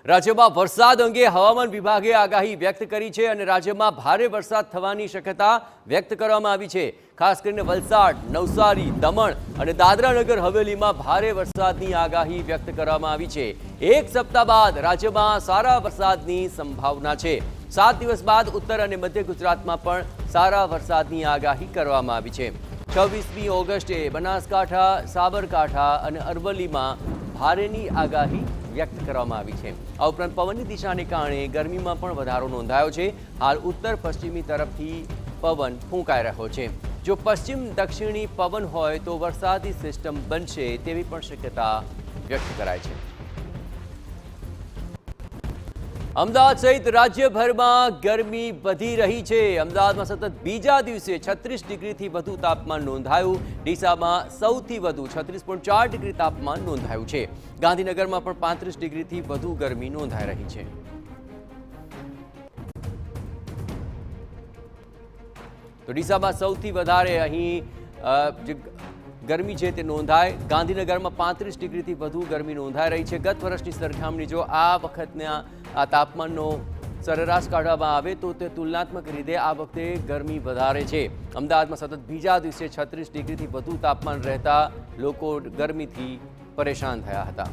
રાજ્યમાં વરસાદ અંગે હવામાન વિભાગે આગાહી વ્યક્ત કરી છે અને રાજ્યમાં ભારે વરસાદ થવાની શક્યતા વ્યક્ત કરવામાં આવી છે। ખાસ કરીને વલસાડ, નવસારી, દમણ અને દાદરાનગર હવેલીમાં ભારે વરસાદની આગાહી વ્યક્ત કરવામાં આવી છે। એક સપ્તાહ બાદ રાજ્યમાં સારા વરસાદની સંભાવના છે। 7 દિવસ બાદ ઉત્તર અને મધ્ય ગુજરાતમાં પણ સારા વરસાદની આગાહી કરવામાં આવી છે। 26મી ઓગસ્ટે બનાસકાંઠા, સાબરકાંઠા અને અરવલ્લીમાં ભારેની આગાહી વ્યક્ત કરવામાં આવી છે। આ ઉપરાંત પવનની દિશાને કારણે ગરમીમાં પણ વધારો નોંધાયો છે। હાલ ઉત્તર પશ્ચિમી તરફથી પવન ફૂંકાઈ રહ્યો છે। જો પશ્ચિમ દક્ષિણી પવન હોય તો વરસાદી સિસ્ટમ બનશે તેવી પણ શક્યતા વ્યક્ત કરાઈ છે। અમદાવાદ સહિત રાજ્યભરમાં ગરમી વધી રહી છે। અમદાવાદમાં સતત બીજા દિવસે 36 ડિગ્રીથી વધુ તાપમાન નોંધાયું। ડીસામાં સૌથી વધુ 36.4 ડિગ્રી તાપમાન નોંધાયું છે। ગાંધીનગરમાં પણ 35 ડિગ્રીથી વધુ ગરમી નોંધાઈ રહી છે। તો ડીસામાં સૌથી વધારે અહીં ગરમી છે તે નોંધાય। ગાંધીનગરમાં 35 ડિગ્રીથી વધુ ગરમી નોંધાઈ રહી છે। ગત વર્ષની સરખામણી જો આ વખતના આ તાપમાનનો સરેરાશ કાઢવામાં આવે તો તે તુલનાત્મક રીતે આ વખતે ગરમી વધારે છે। અમદાવાદમાં સતત બીજા દિવસે 36 ડિગ્રીથી વધુ તાપમાન રહેતા લોકો ગરમીથી પરેશાન થયા હતા।